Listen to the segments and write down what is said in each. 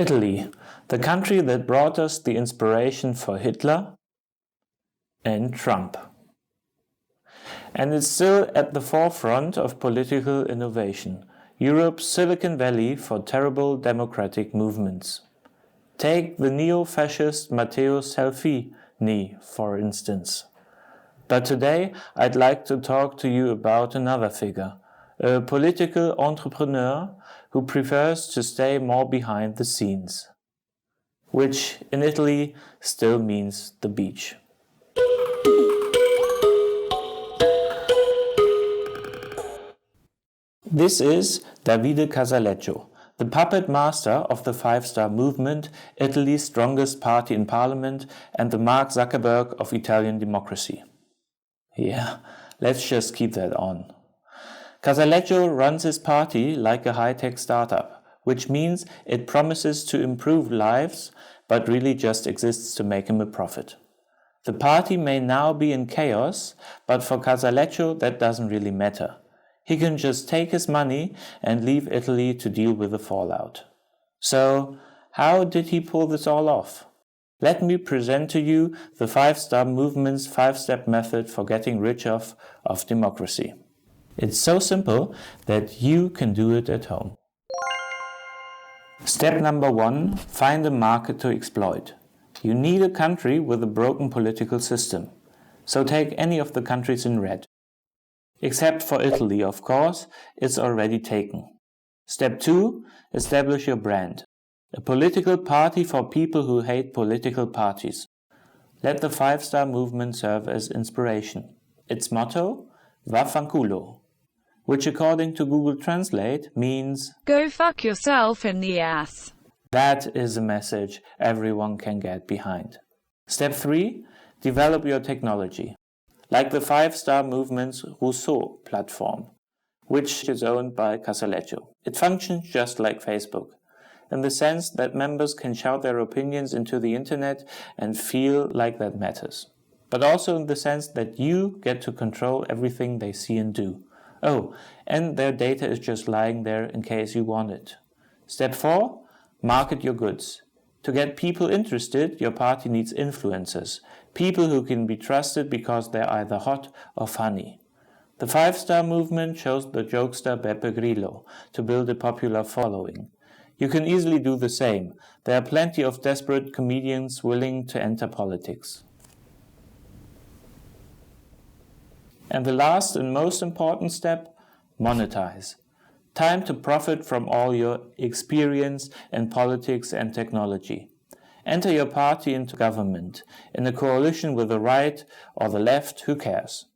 Italy, the country that brought us the inspiration for Hitler and Trump. And it's still at the forefront of political innovation, Europe's Silicon Valley for terrible democratic movements. Take the neo-fascist Matteo Salvini, for instance. But today I'd like to talk to you about another figure, a political entrepreneur who prefers to stay more behind the scenes, which in Italy still means the beach. This is Davide Casaleggio, the puppet master of the Five-Star Movement, Italy's strongest party in parliament, and the Mark Zuckerberg of Italian democracy. Yeah, let's just keep that on. Casaleggio runs his party like a high-tech startup, which means it promises to improve lives, but really just exists to make him a profit. The party may now be in chaos, but for Casaleggio that doesn't really matter. He can just take his money and leave Italy to deal with the fallout. So, how did he pull this all off? Let me present to you the Five-Star Movement's 5-step method for getting rich of democracy. It's so simple that you can do it at home. Step number 1, find a market to exploit. You need a country with a broken political system. So take any of the countries in red. Except for Italy, of course, it's already taken. Step 2, establish your brand. A political party for people who hate political parties. Let the Five-Star Movement serve as inspiration. Its motto, Vaffanculo, which according to Google Translate means "Go fuck yourself in the ass." That is a message everyone can get behind. Step 3, develop your technology. Like the Five-Star Movement's Rousseau platform, which is owned by Casaleggio. It functions just like Facebook, in the sense that members can shout their opinions into the internet and feel like that matters. But also in the sense that you get to control everything they see and do. Oh, and their data is just lying there in case you want it. Step 4, market your goods. To get people interested, your party needs influencers, people who can be trusted because they're either hot or funny. The Five-Star Movement chose the jokester Beppe Grillo to build a popular following. You can easily do the same. There are plenty of desperate comedians willing to enter politics. And the last and most important step, monetize. Time to profit from all your experience in politics and technology. Enter your party into government, in a coalition with the right or the left, who cares?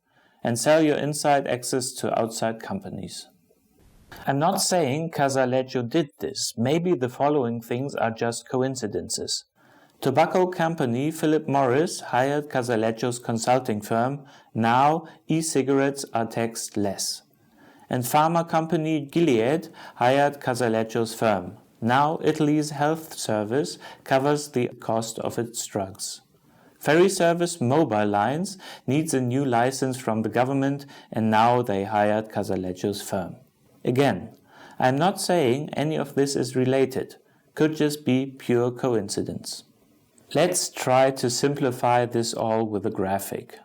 And sell your inside access to outside companies. I'm not saying Casaleggio did this. Maybe the following things are just coincidences. Tobacco company Philip Morris hired Casaleggio's consulting firm. Now e-cigarettes are taxed less. And pharma company Gilead hired Casaleggio's firm. Now Italy's health service covers the cost of its drugs. Ferry service Mobile Lines needs a new license from the government, and now they hired Casaleggio's firm. Again, I'm not saying any of this is related. Could just be pure coincidence. Let's try to simplify this all with a graphic.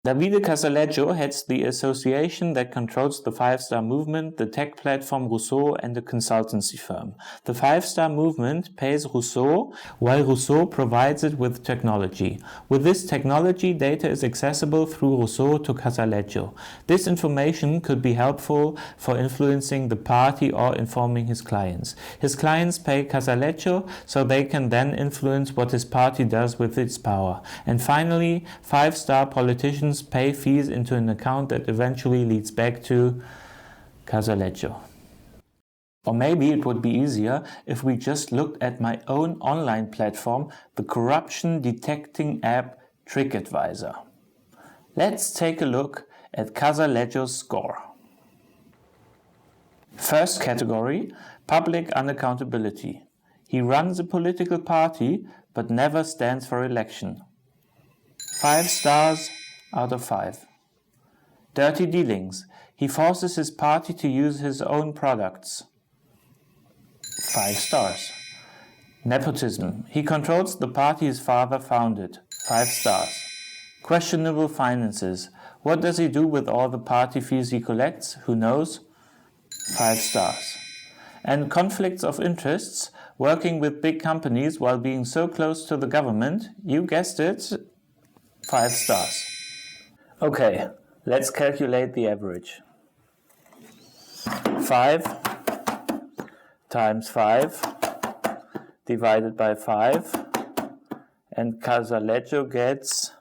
Davide Casaleggio heads the association that controls the Five-Star Movement, the tech platform Rousseau, and the consultancy firm. The Five-Star Movement pays Rousseau, while Rousseau provides it with technology. With this technology, data is accessible through Rousseau to Casaleggio. This information could be helpful for influencing the party or informing his clients. His clients pay Casaleggio, so they can then influence what his party does with its power. And finally, Five-Star politicians pay fees into an account that eventually leads back to Casaleggio. Or maybe it would be easier if we just looked at my own online platform, the corruption detecting app Trickadvisor. Let's take a look at Casaleggio's score. First category, public unaccountability. He runs a political party but never stands for election. 5 stars out of 5. Dirty dealings. He forces his party to use his own products. 5 stars. Nepotism. He controls the party his father founded. 5 stars. Questionable finances. What does he do with all the party fees he collects? Who knows? 5 stars. And conflicts of interests. Working with big companies while being so close to the government. You guessed it. 5 stars. Okay, let's calculate the average. 5 times 5 divided by 5, and Casaleggio gets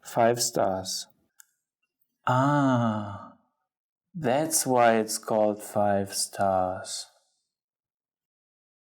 5 stars. Ah, that's why it's called 5 stars.